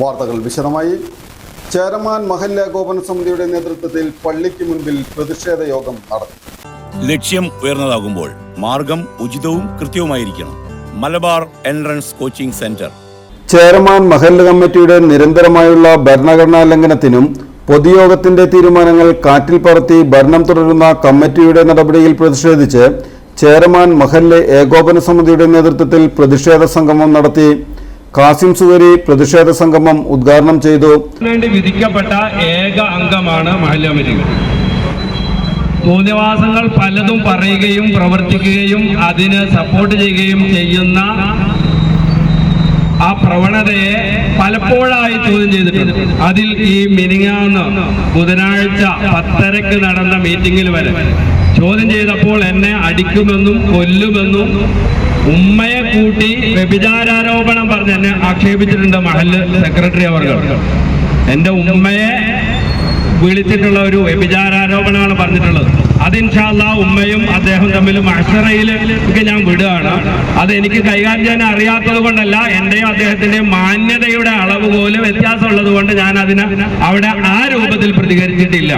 വാർത്തകൾ വിശദമായി. ചേരമാൻ മഹല്ല് ഏകോപന സമിതിയുടെ നേതൃത്വത്തിൽ പള്ളിക്ക് മുൻപിൽ പ്രതിഷേധ യോഗം നടത്തി. ലക്ഷ്യം ഉയർന്നതാകുമ്പോൾ മാർഗം ഉചിതവും കൃത്യവുമായിരിക്കണം. Malabar entrance coaching centre. Cheraman മഹല്ല് കമ്മിറ്റിയുടെ നിരന്തരമായുള്ള ഭരണഘടനാ ലംഘനത്തിനും പൊതുയോഗത്തിന്റെ തീരുമാനങ്ങൾ കാറ്റിൽ പറത്തി ഭരണം തുടരുന്ന കമ്മിറ്റിയുടെ നടപടിയിൽ പ്രതിഷേധിച്ച് ചേരമാൻ മഹല്ല് ഏകോപന സമിതിയുടെ നേതൃത്വത്തിൽ പ്രതിഷേധ സംഗമം നടത്തി. കാസിം സുഗരി പ്രതിഷേധ സംഗമം ഉദ്ഘാടനം ചെയ്തു. വിധിക്കപ്പെട്ട ഏക അംഗമാണ് മഹല്ല് കമ്മിറ്റി. തോന്നിവാസങ്ങൾ പലതും പറയുകയും പ്രവർത്തിക്കുകയും അതിന് സപ്പോർട്ട് ചെയ്യുകയും ചെയ്യുന്ന ആ പ്രവണതയെ പലപ്പോഴായി ചോദ്യം ചെയ്തിട്ടുണ്ട്. അതിൽ ഈ മിനിങ്ങാന്ന് ബുധനാഴ്ച 10:30 നടന്ന മീറ്റിംഗിൽ വരെ ചോദ്യം ചെയ്തപ്പോൾ എന്നെ അടിക്കുമെന്നും കൊല്ലുമെന്നും ഉമ്മയെ കൂട്ടി വ്യഭിചാരോപണം പറഞ്ഞ് എന്നെ ആക്ഷേപിച്ചിട്ടുണ്ട് മഹല്ല് സെക്രട്ടറി അവർ. എൻ്റെ ഉമ്മയെ വിളിച്ചിട്ടുള്ള ഒരു വ്യഭിചാരോപണമാണ് പറഞ്ഞിട്ടുള്ളത്. അത് ഇൻഷാ അല്ലാഹ് ഉമ്മയും അദ്ദേഹം തമ്മിൽ മഹ്ശറയിൽ ഒക്കെ ഞാൻ വിടുകയാണ്. അത് എനിക്ക് കൈകാര്യം ചെയ്യാൻ അറിയാത്തത് കൊണ്ടല്ല, എൻ്റെയും അദ്ദേഹത്തിൻ്റെയും മാന്യതയുടെ അളവ് പോലെ വ്യത്യാസമുള്ളത് കൊണ്ട് ഞാൻ അതിന് അവിടെ ആ രൂപത്തിൽ പ്രതികരിച്ചിട്ടില്ല.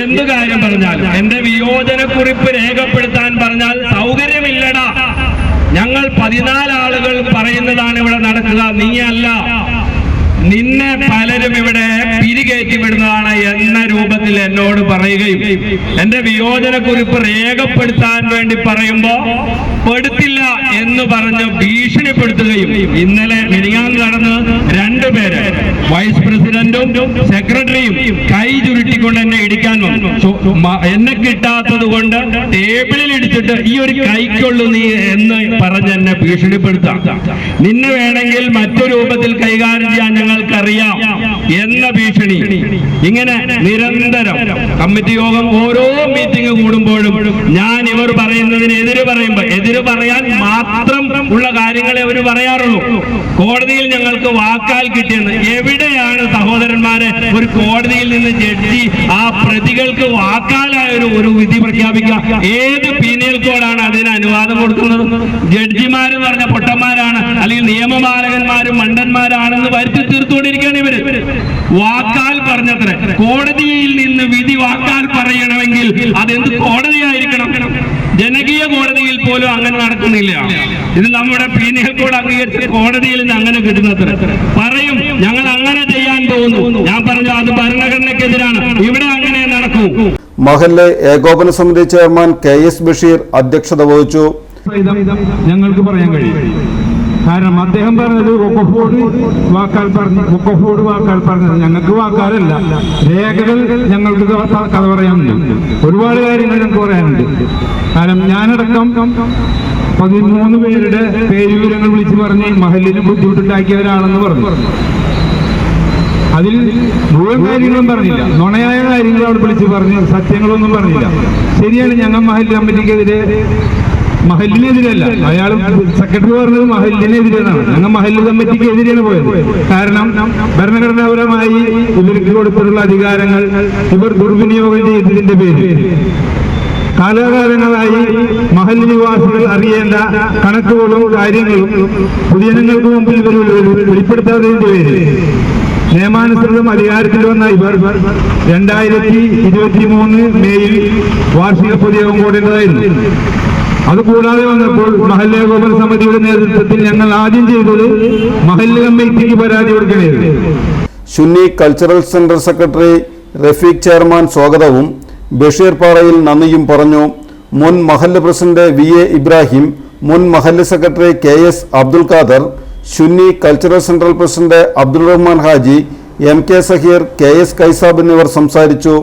എന്ത് കാര്യം പറഞ്ഞാലും എൻ്റെ വിയോജനക്കുറിപ്പ് രേഖപ്പെടുത്താൻ പറഞ്ഞാൽ സൗകര്യമില്ലടാ, ഞങ്ങൾ 14 ആളുകൾ പറയുന്നതാണ് ഇവിടെ നടക്കുക, നീയല്ല, നിന്നെ പലരും ഇവിടെ പിരികേറ്റി വിടുന്നതാണ് എന്ന രൂപത്തിൽ എന്നോട് പറയുകയും എന്റെ വിയോജനക്കുറിപ്പ് രേഖപ്പെടുത്താൻ വേണ്ടി പറയുമ്പോ പെടുത്തില്ല എന്ന് പറഞ്ഞ് ഭീഷണിപ്പെടുത്തുകയും ഇന്നലെ മിനിങ്ങാന്ന് നടന്ന് 2 പേര് വൈസ് പ്രസിഡന്റും സെക്രട്ടറിയും കൈ ചുരുട്ടിക്കൊണ്ട് എന്നെ ഇടിക്കാൻ വന്നു. എന്നെ കിട്ടാത്തത് കൊണ്ട് ടേബിളിൽ ഇടിച്ചിട്ട് ഈ ഒരു കൈക്കൊള്ളു നീ എന്ന് പറഞ്ഞ് എന്നെ ഭീഷണിപ്പെടുത്താം, നിന്നെ വേണമെങ്കിൽ മറ്റു രൂപത്തിൽ കൈകാര്യം ചെയ്യാൻ ഞങ്ങൾക്കറിയാം എന്ന ഭീഷണി. ഇങ്ങനെ നിരന്തരം കമ്മിറ്റി യോഗം ഓരോ മീറ്റിംഗ് കൂടുമ്പോഴും ഞാൻ ഇവർ പറയുന്നതിന് എതിര് പറയാൻ മാത്രം ഉള്ള കാര്യങ്ങളെ അവർ പറയാറുള്ളൂ. കോടതിയിൽ ഞങ്ങൾക്ക് വാക്കാൽ കിട്ടിയെന്ന്. എവിടെയാണ് സഹോദരന്മാരെ ഒരു കോടതിയിൽ നിന്ന് ജഡ്ജി ആ പ്രതികൾക്ക് വാക്കാലായ ഒരു വിധി പ്രഖ്യാപിക്കുക? ഏത് പീനൽ കോഡാണ് അതിന് അനുവാദം കൊടുക്കുന്നത്? ജഡ്ജിമാരെന്ന് പറഞ്ഞ പൊട്ടന്മാരാണ്, അല്ലെങ്കിൽ നിയമപാലകന്മാരും മണ്ടന്മാരാണെന്ന് വരുത്തി തീർത്തുകൊണ്ടിരിക്കുകയാണ് ഇവര്. വാക്കാൽ പറഞ്ഞത്ര കോടതിയിൽ നിന്ന് വിധി വാക്കാൽ പറയണമെങ്കിൽ അതെന്ത് കോടതിയായിരിക്കണം? ജനകീയ കോടതിയിൽ പോലും അങ്ങനെ നടക്കുന്നില്ല. ഇത് നമ്മുടെ പീനൽ കോഡ് അംഗീകരിച്ച കോടതിയിൽ നിന്ന് അങ്ങനെ കിട്ടുന്നത്ര പറയും ഞങ്ങൾ അങ്ങനെ ചെയ്യാൻ പോകുന്നു. ഞാൻ പറഞ്ഞു അത് ഭരണഘടനയ്ക്കെതിരാണ്, ഇവിടെ അങ്ങനെ നടക്കൂ. മഹല്ല് ഏകോപന സമിതി ചെയർമാൻ KS ബഷീർ അധ്യക്ഷത വഹിച്ചു. ഞങ്ങൾക്ക് പറയാൻ കഴിയും, കാരണം അദ്ദേഹം പറഞ്ഞത് വഖഫ് വാക്കാൽ പറഞ്ഞത് ഞങ്ങൾക്ക് വാക്കാലല്ല, രേഖകൾ ഞങ്ങൾക്ക് കഥ പറയാനുണ്ട്. ഒരുപാട് കാര്യങ്ങൾ ഞങ്ങൾക്ക് പറയാനുണ്ട്. കാരണം ഞാനടക്കം 13 പേരുടെ പേര് വിവരങ്ങൾ വിളിച്ചു പറഞ്ഞ് മഹല്ലിന് ബുദ്ധിമുട്ടുണ്ടാക്കിയവരാണെന്ന് പറഞ്ഞു. അതിൽ മുഴുവൻ കാര്യങ്ങളും പറഞ്ഞില്ല, നുണയായ കാര്യങ്ങൾ അവിടെ വിളിച്ച് പറഞ്ഞ് സത്യങ്ങളൊന്നും പറഞ്ഞില്ല. ശരിയാണ്, ഞങ്ങൾ മഹല്ല് കമ്മിറ്റിക്കെതിരെ, മഹല്ലിനെതിരല്ല, അയാൾ സെക്രട്ടറി പറഞ്ഞത് മഹല്ലിനെതിരെയാണ്. ഞങ്ങൾ മഹല്ല് കമ്മിറ്റിക്ക് എതിരെയാണ് പോയത്. കാരണം ഭരണഘടനാപരമായി ഇവർക്ക് കൊടുത്തിട്ടുള്ള അധികാരങ്ങൾ ഇവർ ദുർവിനിയോഗം ചെയ്തതിന്റെ പേരിൽ കാലാകാലങ്ങളായി മഹല്ല് നിവാസികൾ അറിയേണ്ട കണക്കുകളും കാര്യങ്ങളും പൊതുജനങ്ങൾക്ക് മുമ്പിൽ ഇവർ വെളിപ്പെടുത്താത്തതിന്റെ പേരിൽ നിയമാനുസൃതം അധികാരത്തിൽ വന്ന ഇവർ 2023 മെയ്യിൽ വാർഷിക പൊതുയോഗം കൂടേണ്ടതായിരുന്നു. അതുകൂടാതെ വന്നപ്പോൾ മഹല്ല് ഏകോപന സമിതിയുടെ നേതൃത്വത്തിൽ ഞങ്ങൾ ആദ്യം ചെയ്തത് മഹല്ല് കമ്മിറ്റിക്ക് പരാതി കൊടുക്കണമായിരുന്നു. Sunni cultural centre secretary Rafeeq chairman സ്വാഗതവും ബഷീർ പാറയിൽ നന്ദിയും പറഞ്ഞു. മുൻ മഹല്ല് പ്രസിഡന്റ് VA ഇബ്രാഹിം, മുൻ മഹല്ല് secretary KS Abdul Khader, Sunni cultural centre president Abdul Rahman Haji, MK Saheer, KS Kaisab എന്നിവർ സംസാരിച്ചു.